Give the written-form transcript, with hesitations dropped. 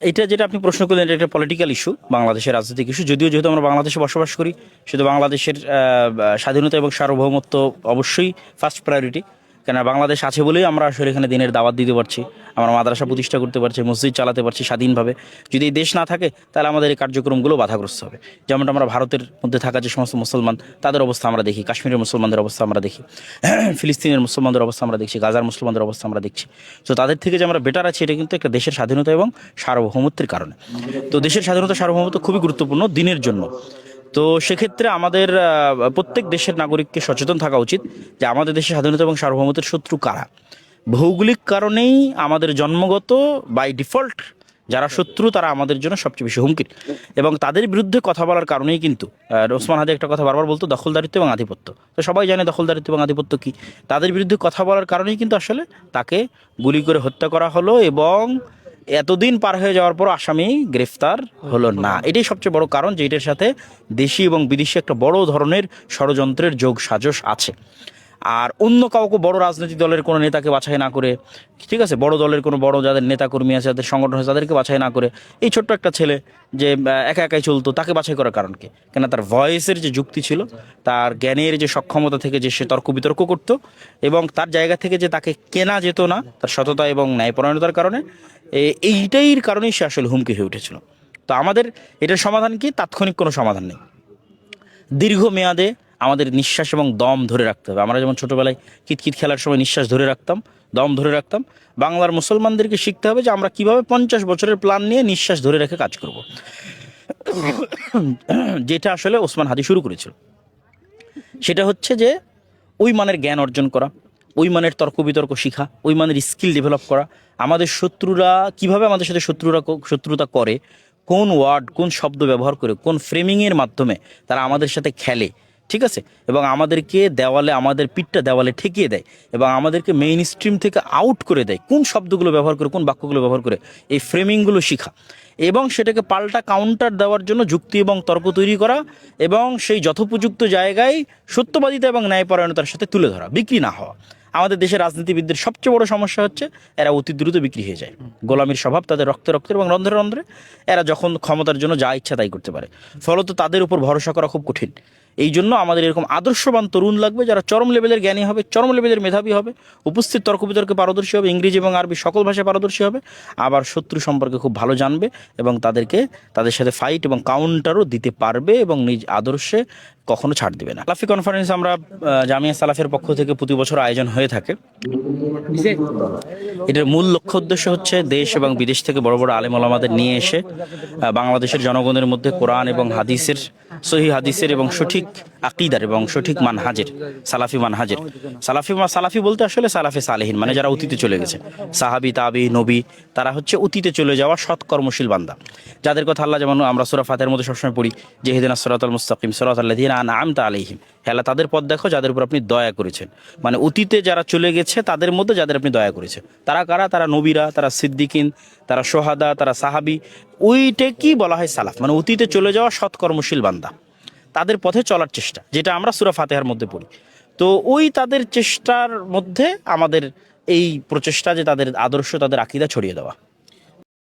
এটা যেটা আপনি প্রশ্ন করলেন, এটা একটা পলিটিক্যাল ইস্যু, বাংলাদেশের রাজনৈতিক ইস্যু। যদিও যেহেতু আমরা বাংলাদেশে বসবাস করি, শুধু বাংলাদেশের স্বাধীনতা এবং সার্বভৌমত্ব অবশ্যই ফার্স্ট প্রায়োরিটি। কেন বাংলাদেশ আছে বলেই আমরা আসলে এখানে দিনের দাওয়াত দিতে পারছি, আমরা মাদ্রাসা প্রতিষ্ঠা করতে পারছি, মসজিদ চালাতে পারছি স্বাধীনভাবে। যদি এই দেশ না থাকে তাহলে আমাদের এই কার্যক্রমগুলো বাধাগ্রস্ত হবে। যেমনটা আমরা ভারতের মধ্যে থাকা যে সমস্ত মুসলমান, তাদের অবস্থা আমরা দেখি, কাশ্মীরের মুসলমানদের অবস্থা আমরা দেখি, ফিলিস্তিনের মুসলমানদের অবস্থা আমরা দেখছি, গাজার মুসলমানদের অবস্থা আমরা দেখছি। তো তাদের থেকে যে আমরা বেটার আছি, এটা কিন্তু একটা দেশের স্বাধীনতা এবং সার্বভৌমত্বের কারণে। তো দেশের স্বাধীনতা সার্বভৌমত্ব খুবই গুরুত্বপূর্ণ দিনের জন্য। তো সেক্ষেত্রে আমাদের প্রত্যেক দেশের নাগরিককে সচেতন থাকা উচিত যে আমাদের দেশের স্বাধীনতা এবং সার্বভৌমত্বের শত্রু কারা। ভৌগোলিক কারণেই আমাদের জন্মগত বাই ডিফল্ট যারা শত্রু, তারা আমাদের জন্য সবচেয়ে বেশি হুমকির, এবং তাদের বিরুদ্ধে কথা বলার কারণেই কিন্তু ওসমান হাদি একটা কথা বারবার বলতো, দখলদারিত্ব এবং আধিপত্য। তো সবাই জানে দখলদারিত্ব এবং আধিপত্য কি। তাদের বিরুদ্ধে কথা বলার কারণেই কিন্তু আসলে তাকে গুলি করে হত্যা করা হলো, এবং এতদিন পার হয়ে যাওয়ার পর আসামি গ্রেফতার হলো না। এটাই সবচেয়ে বড় কারণ যে এটার সাথে দেশি এবং বিদেশি একটা বড় ধরনের ষড়যন্ত্রের যোগ সাজশ আছে। আর অন্য কাউকে বড় রাজনৈতিক দলের কোনো নেতাকে বাছাই না করে, ঠিক আছে, বড় দলের কোনো বড় যাদের নেতাকর্মী আছে, যাদের সংগঠন আছে, তাদেরকে বাছাই না করে এই ছোট্ট একটা ছেলে যে একা একাই চলতো, তাকে বাছাই করার কারণ কি? কেন তার ভয়েসের যে যুক্তি ছিল, তার জ্ঞানের যে সক্ষমতা থেকে যে সে তর্ক বিতর্ক করতো, এবং তার জায়গা থেকে যে তাকে কেনা যেত না তার সততা এবং ন্যায়পরায়ণতার কারণে, এইটাই কারণেই সে আসলে হুমকি হয়ে উঠেছিল। তো আমাদের এটার সমাধান কি? তাৎক্ষণিক কোনো সমাধান নেই। দীর্ঘমেয়াদে আমাদের নিঃশ্বাস এবং দম ধরে রাখতে হবে। আমরা যেমন ছোটোবেলায় কিতকিত খেলার সময় নিঃশ্বাস ধরে রাখতাম, দম ধরে রাখতাম, বাংলার মুসলমানদেরকে শিখতে হবে যে আমরা কীভাবে 50 বছরের প্ল্যান নিয়ে নিঃশ্বাস ধরে রেখে কাজ করব, যেটা আসলে ওসমান হাদি শুরু করেছিল। সেটা হচ্ছে যে ওই মানের জ্ঞান অর্জন করা, ওই মানের তর্ক বিতর্ক শিখা, ওই মানের স্কিল ডেভেলপ করা। আমাদের শত্রুরা কিভাবে আমাদের সাথে শত্রুতা করে, কোন ওয়ার্ড, কোন শব্দ ব্যবহার করে, কোন ফ্রেমিংয়ের মাধ্যমে তারা আমাদের সাথে খেলে, ঠিক আছে, এবং আমাদেরকে দেওয়ালে, আমাদের পিঠটা দেওয়ালে ঠেকিয়ে দেয়, এবং আমাদেরকে মেইন স্ট্রিম থেকে আউট করে দেয়, কোন শব্দগুলো ব্যবহার করে, কোন বাক্যগুলো ব্যবহার করে, এই ফ্রেমিংগুলো শিখা, এবং সেটাকে পাল্টা কাউন্টার দেওয়ার জন্য যুক্তি এবং তর্ক তৈরি করা, এবং সেই যথোপযুক্ত জায়গায় সত্যবাদিতা এবং ন্যায়পরায়ণতার সাথে তুলে ধরা, বিক্রি না হওয়া। আমাদের দেশের রাজনীতিবিদদের সবচেয়ে বড় সমস্যা হচ্ছে এরা অতি দ্রুত বিক্রি হয়ে যায়। গোলামির স্বভাব তাদের রক্তে রক্তের এবং রন্ধ্রে রন্ধ্রে। এরা যখন ক্ষমতার জন্য যা ইচ্ছা তাই করতে পারে, ফলত তাদের উপর ভরসা করা খুব কঠিন। এই জন্য আমাদের এরকম আদর্শবান তরুণ লাগবে যারা চরম লেভেলের জ্ঞানী হবে, চরম লেভেলের মেধাবী হবে, উপস্থিত তর্ক বিতর্কে পারদর্শী হবে, ইংরেজি এবং আরবি সকল ভাষায় পারদর্শী হবে, আবার শত্রু সম্পর্কে খুব ভালো জানবে, এবং তাদের সাথে ফাইট এবং কাউন্টারও দিতে পারবে, এবং নিজ আদর্শে কখনো ছাড় দিবে না। সালাফি কনফারেন্স আমরা জামিয়া সালাফের পক্ষ থেকে প্রতি বছর আয়োজন হয়ে থাকে। এটার মূল লক্ষ্য উদ্দেশ্য হচ্ছে দেশ এবং বিদেশ থেকে বড় বড় আলেম ওলামাদের নিয়ে এসে বাংলাদেশের জনগণের মধ্যে কোরআন এবং হাদিসের, সহিহ হাদিসের এবং সঠিক আকীদার এবং সঠিক মানহাজের, সালাফি মানহাজের, সালাফি বলতে আসলে সালাফে সালেহিন, মানে যারা অতীতে চলে গেছে, সাহাবি, তাবি, নবী, তারা হচ্ছে অতীতে চলে যাওয়া সৎ কর্মশীল বান্দা, যাদের কথা আল্লাহ, যেমন আমরা সূরা ফাতিহার মধ্যে সবসময় পড়ি যে ইহদিনাস সিরাতাল মুস্তাকিম সিরাতাল লাযিনা আনআমতা আলাইহিম, হে আল্লাহ তাদের পথ দেখো যাদের উপর আপনি দয়া করেছেন। মানে অতীতে যারা চলে গেছে তাদের মধ্যে যাদের আপনি দয়া করেছেন, তারা কারা? তারা নবীরা, তারা সিদ্দিকিন, তারা সোহাদা, তারা সাহাবি। ওইটা কি বলা হয়? সালাফ, মানে অতীতে চলে যাওয়া সৎ কর্মশীল বান্দা, তাদের পথে চলার চেষ্টা, যেটা আমরা সূরা ফাতিহার মধ্যে পড়ি। তো ওই তাদের চেষ্টার মধ্যে আমাদের এই প্রচেষ্টা যে তাদের আদর্শ, তাদের আকীদা ছড়িয়ে দেওয়া।